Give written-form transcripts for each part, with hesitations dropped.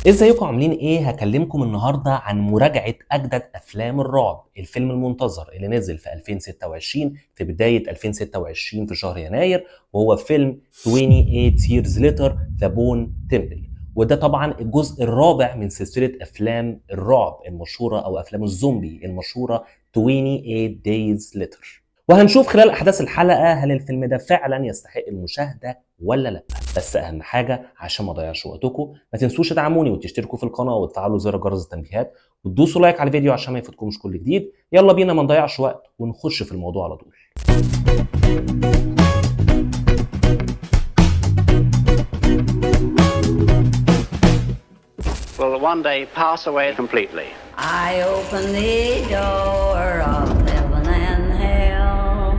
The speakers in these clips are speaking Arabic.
ازيكم عاملين ايه؟ هكلمكم النهارده عن مراجعة اجدد افلام الرعب. الفيلم المنتظر اللي نزل في 2026 في بداية 2026 في شهر يناير، وهو فيلم 28 Years Later The Bone Temple. وده طبعا الجزء الرابع من سلسلة افلام الرعب المشهورة او افلام الزومبي المشهورة 28 Days Later. وهنشوف خلال احداث الحلقة هل الفيلم ده فعلا يستحق المشاهدة ولا لا. بس اهم حاجه عشان ما اضيعش وقتكم، ما تنسوش تدعموني وتشتركوا في القناه وتفعلوا زر جرس التنبيهات وتدوسوا لايك على الفيديو عشان ما يفوتكمش كل جديد. يلا بينا ما نضيعش وقت ونخش في الموضوع على طول. will one day pass away completely. I open the door of heaven and hell.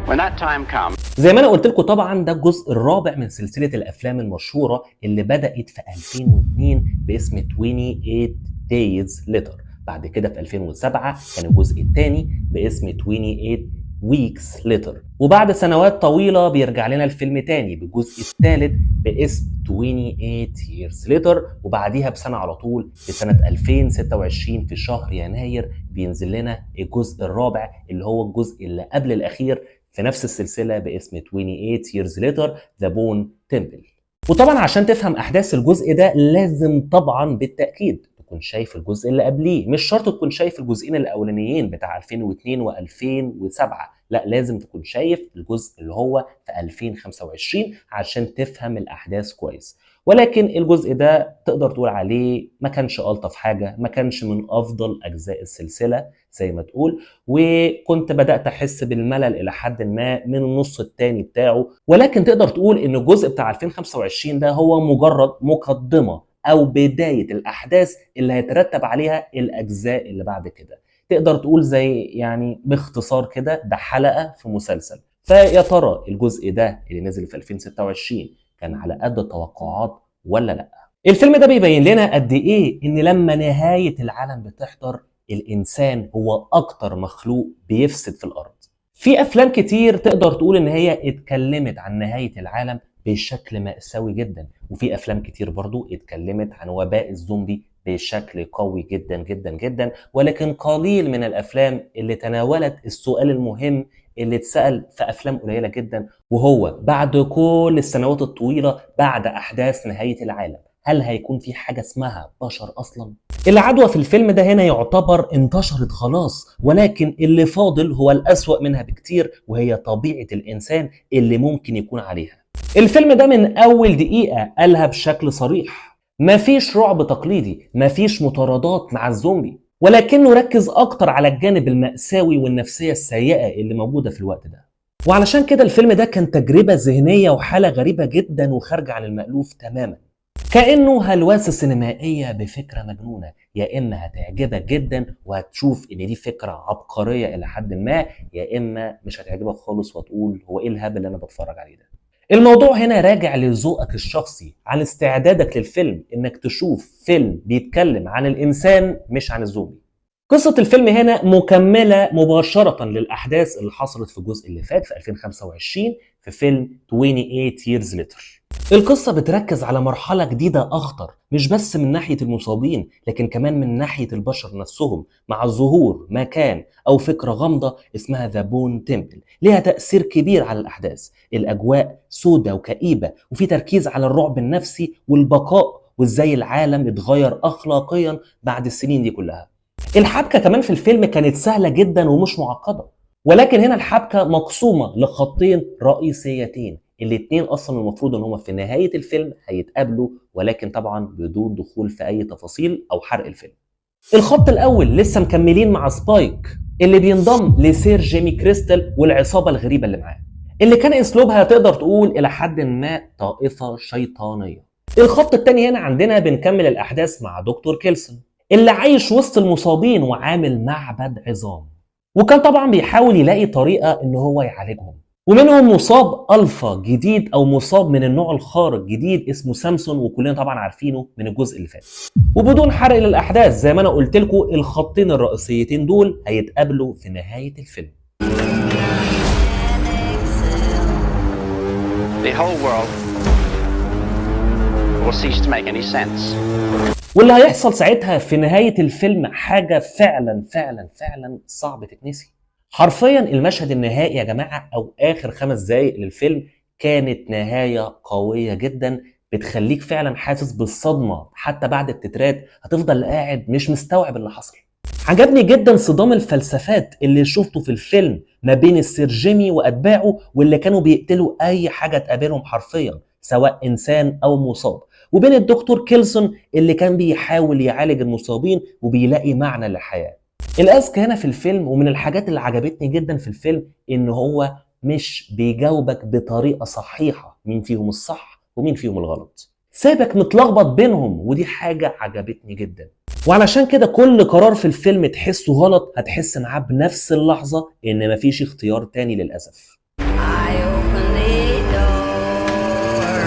When that time comes, زي ما انا قلت لكم طبعا ده الجزء الرابع من سلسله الافلام المشهوره اللي بدات في 2002 باسم 28 Days Later. بعد كده في 2007 كان الجزء الثاني باسم 28 Weeks Later. وبعد سنوات طويله بيرجع لنا الفيلم تاني بالجزء الثالث باسم 28 Years Later. وبعديها بسنه على طول في سنه 2026 في شهر يناير بينزل لنا الجزء الرابع اللي هو الجزء اللي قبل الاخير في نفس السلسلة باسم 28 Years Later The Bone Temple. وطبعا عشان تفهم أحداث الجزء ده لازم طبعا بالتأكيد تكون شايف الجزء اللي قبليه. مش شرط تكون شايف الجزئين الأولانيين بتاع 2002 و2007، لا، لازم تكون شايف الجزء اللي هو في 2025 عشان تفهم الأحداث كويس. ولكن الجزء ده تقدر تقول عليه ما كانش ألطف حاجة، ما كانش من أفضل أجزاء السلسلة زي ما تقول، وكنت بدأت أحس بالملل إلى حد ما من النص الثاني بتاعه. ولكن تقدر تقول إن الجزء بتاع 2025 ده هو مجرد مقدمة أو بداية الأحداث اللي هيترتب عليها الأجزاء اللي بعد كده. تقدر تقول زي يعني باختصار كده ده حلقة في مسلسل. فيا ترى الجزء ده اللي نزل في 2026 كان على قد التوقعات ولا لا؟ الفيلم ده بيبين لنا قد ايه ان لما نهاية العالم بتحضر الانسان هو اكتر مخلوق بيفسد في الارض. في افلام كتير تقدر تقول ان هي اتكلمت عن نهاية العالم بشكل مأساوي جدا، وفي افلام كتير برضو اتكلمت عن وباء الزومبي بشكل قوي جدا جدا جدا. ولكن قليل من الافلام اللي تناولت السؤال المهم اللي اتسأل في افلام قليلة جدا، وهو بعد كل السنوات الطويلة بعد احداث نهاية العالم هل هيكون في حاجة اسمها بشر اصلا؟ العدوى في الفيلم ده هنا يعتبر انتشرت خلاص، ولكن اللي فاضل هو الأسوأ منها بكتير، وهي طبيعة الإنسان اللي ممكن يكون عليها. الفيلم ده من أول دقيقة قالها بشكل صريح، مفيش رعب تقليدي، مفيش مطاردات مع الزومبي، ولكنه ركز أكتر على الجانب المأساوي والنفسية السيئة اللي موجودة في الوقت ده. وعلشان كده الفيلم ده كان تجربة ذهنية وحالة غريبة جدا وخارجة عن المألوف تماما. كأنه هلوسة سينمائية بفكرة مجنونة، يا إما هتعجبك جدا وهتشوف إن دي فكرة عبقرية إلى حد ما، يا إما مش هتعجبك خالص وتقول هو إيه الهبل اللي أنا بتفرج عليه ده. الموضوع هنا راجع لذوقك الشخصي، عن استعدادك للفيلم، إنك تشوف فيلم بيتكلم عن الإنسان مش عن الزومبي. قصة الفيلم هنا مكملة مباشرة للأحداث اللي حصلت في الجزء اللي فات في 2025 في فيلم 28 Years Later. القصة بتركز على مرحلة جديدة أخطر، مش بس من ناحية المصابين لكن كمان من ناحية البشر نفسهم، مع ظهور مكان أو فكرة غامضة اسمها ذا بون تمبل ليها تأثير كبير على الأحداث. الأجواء سودة وكئيبة، وفي تركيز على الرعب النفسي والبقاء وإزاي العالم اتغير أخلاقيا بعد السنين دي كلها. الحبكة كمان في الفيلم كانت سهلة جدا ومش معقدة، ولكن هنا الحبكة مقسومة لخطين رئيسيتين، الاتنين اصلا المفروض ان هما في نهاية الفيلم هيتقابلوا، ولكن طبعا بدون دخول في اي تفاصيل او حرق الفيلم. الخط الاول لسه مكملين مع سبايك اللي بينضم لسير جيمي كريستال والعصابة الغريبة اللي معاه، اللي كان اسلوبها تقدر تقول الى حد ما طائفة شيطانية. الخط التاني هنا عندنا بنكمل الاحداث مع دكتور كيلسون اللي عايش وسط المصابين وعامل معبد عظام، وكان طبعا بيحاول يلاقي طريقة ان هو يعالجهم. ومنهم مصاب الفا جديد او مصاب من النوع الخارق جديد اسمه سامسون، وكلنا طبعا عارفينه من الجزء اللي فات. وبدون حرق للاحداث زي ما انا قلت لكم الخطين الرئيسيتين دول هيتقابلوا في نهاية الفيلم. the whole world will cease to make any sense. واللي هيحصل ساعتها في نهاية الفيلم حاجة فعلا فعلا فعلا صعب تتنسي. حرفيا المشهد النهائي يا جماعة أو آخر 5 دقايق للفيلم كانت نهاية قوية جدا، بتخليك فعلا حاسس بالصدمة، حتى بعد التترات هتفضل قاعد مش مستوعب اللي حصل. عجبني جدا صدام الفلسفات اللي شفته في الفيلم ما بين السير جيمي وأتباعه، واللي كانوا بيقتلوا أي حاجة تقابلهم حرفيا سواء إنسان أو مصاب، وبين الدكتور كيلسون اللي كان بيحاول يعالج المصابين وبيلاقي معنى للحياة. الأذكى هنا في الفيلم ومن الحاجات اللي عجبتني جدا في الفيلم إن هو مش بيجاوبك بطريقة صحيحة مين فيهم الصح ومين فيهم الغلط، سابك متلخبط بينهم، ودي حاجة عجبتني جدا. وعلشان كده كل قرار في الفيلم تحسه غلط هتحس معاه بنفس اللحظة إن مفيش اختيار تاني للأسف. I open the door of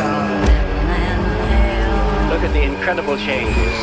heaven and hell. Look at the incredible changes.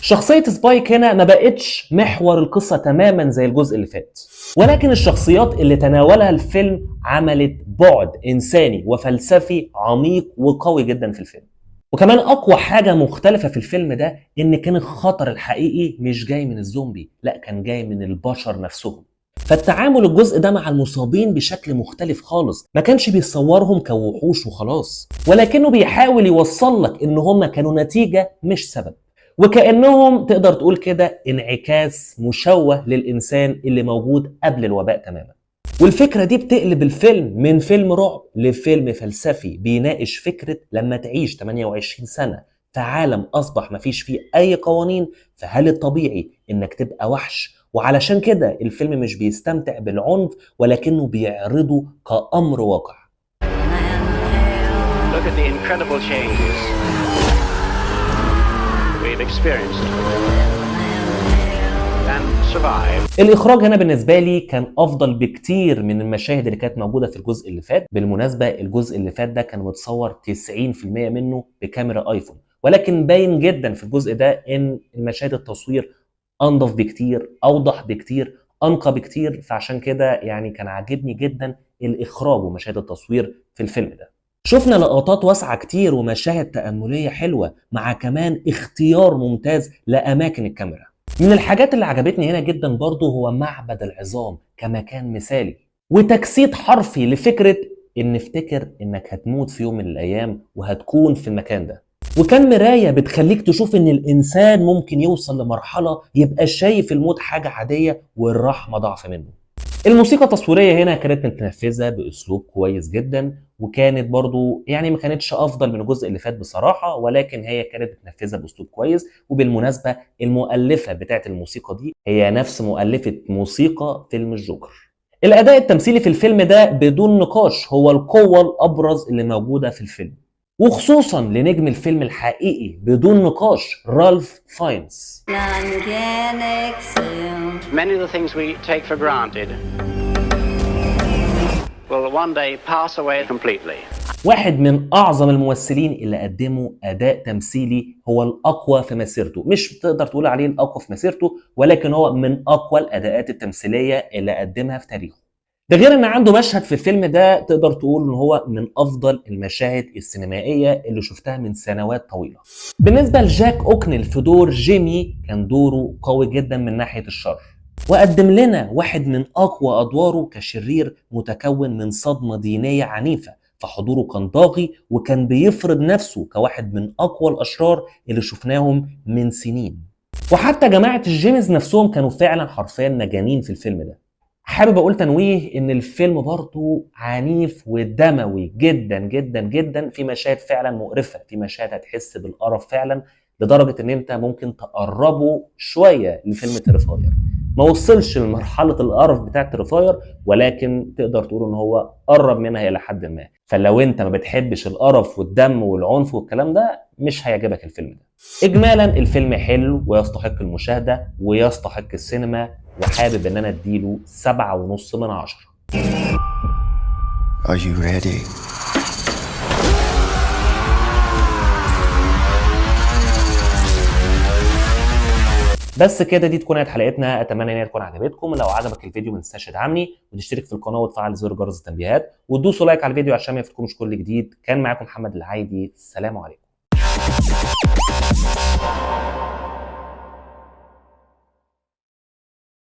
شخصية سبايك هنا ما بقتش محور القصة تماما زي الجزء اللي فات، ولكن الشخصيات اللي تناولها الفيلم عملت بعد إنساني وفلسفي عميق وقوي جدا في الفيلم. وكمان أقوى حاجة مختلفة في الفيلم ده إن كان الخطر الحقيقي مش جاي من الزومبي، لا كان جاي من البشر نفسهم. فالتعامل الجزء ده مع المصابين بشكل مختلف خالص، ما كانش بيصورهم كوحوش وخلاص، ولكنه بيحاول يوصل لك إن هم كانوا نتيجة مش سبب، وكأنهم تقدر تقول كده انعكاس مشوه للإنسان اللي موجود قبل الوباء تماما. والفكرة دي بتقلب الفيلم من فيلم رعب لفيلم فلسفي بيناقش فكرة لما تعيش 28 سنة في عالم أصبح مفيش فيه أي قوانين، فهل الطبيعي إنك تبقى وحش؟ وعلشان كده الفيلم مش بيستمتع بالعنف ولكنه بيعرضه كأمر واقع. Look at the incredible changes we've experienced and survived. الإخراج هنا بالنسبة لي كان أفضل بكتير من المشاهد اللي كانت موجودة في الجزء اللي فات. بالمناسبة الجزء اللي فات ده كان متصور 90% منه بكاميرا آيفون، ولكن باين جدا في الجزء ده إن المشاهد التصوير أنظف بكتير، أوضح بكتير، أنقى بكتير، فعشان كده يعني كان عاجبني جدا الإخراج ومشاهد التصوير في الفيلم ده. شفنا لقطات واسعة كتير ومشاهد تأملية حلوة مع كمان اختيار ممتاز لأماكن الكاميرا. من الحاجات اللي عجبتني هنا جدا برضو هو معبد العظام كمكان مثالي وتجسيد حرفي لفكرة ان افتكر انك هتموت في يوم من الايام وهتكون في المكان ده، وكان مراية بتخليك تشوف ان الانسان ممكن يوصل لمرحلة يبقى شايف الموت حاجة عادية والرحمة ضعف منه. الموسيقى التصويرية هنا كانت متنفذة بأسلوب كويس جدا، وكانت برضو يعني ما كانتش أفضل من الجزء اللي فات بصراحة، ولكن هي كانت متنفذة بأسلوب كويس. وبالمناسبة المؤلفة بتاعت الموسيقى دي هي نفس مؤلفة موسيقى فيلم الجوكر. الأداء التمثيلي في الفيلم ده بدون نقاش هو القوة الأبرز اللي موجودة في الفيلم، وخصوصا لنجم الفيلم الحقيقي بدون نقاش رالف فاينز. None can excel. Many of the things we take for granted will one day pass away completely. واحد من أعظم الممثلين اللي قدموا أداء تمثيلي، هو الأقوى في مسيرته، مش تقدر تقول عليه الأقوى في مسيرته، ولكن هو من أقوى الأداءات التمثيلية اللي قدمها في تاريخه. ده غير ان عنده مشهد في الفيلم ده تقدر تقول ان هو من افضل المشاهد السينمائيه اللي شفتها من سنوات طويله. بالنسبه لجاك اوكنيل في دور جيمي كان دوره قوي جدا من ناحيه الشر، وقدم لنا واحد من اقوى ادواره كشرير متكون من صدمه دينيه عنيفه، فحضوره كان ضاغي وكان بيفرض نفسه كواحد من اقوى الاشرار اللي شفناهم من سنين. وحتى جماعه الجيميز نفسهم كانوا فعلا حرفيا مجانين في الفيلم ده. حابب اقول تنويه ان الفيلم برضه عنيف ودموي جدا جدا جدا، في مشاهد فعلا مقرفه، في مشاهد هتحس بالقرف فعلا لدرجه ان انت ممكن تقربه شويه لفيلم تيريفاير. ما وصلش لمرحله القرف بتاع تيريفاير، ولكن تقدر تقول ان هو قرب منها الى حد ما. فلو انت ما بتحبش القرف والدم والعنف والكلام ده مش هيعجبك الفيلم ده. اجمالا الفيلم حلو ويستحق المشاهده ويستحق السينما، وحابب ان انا اديله 7.5 من 10. Are you ready? بس كده دي تكون حلقتنا، اتمنى ان هي تكون عجبتكم. لو عجبك الفيديو ما تنساش تدعمني وتشترك في القناه وتفعل زر جرس التنبيهات وتدوسوا لايك على الفيديو عشان ما يفوتكمش كل جديد. كان معاكم محمد العايدي، السلام عليكم.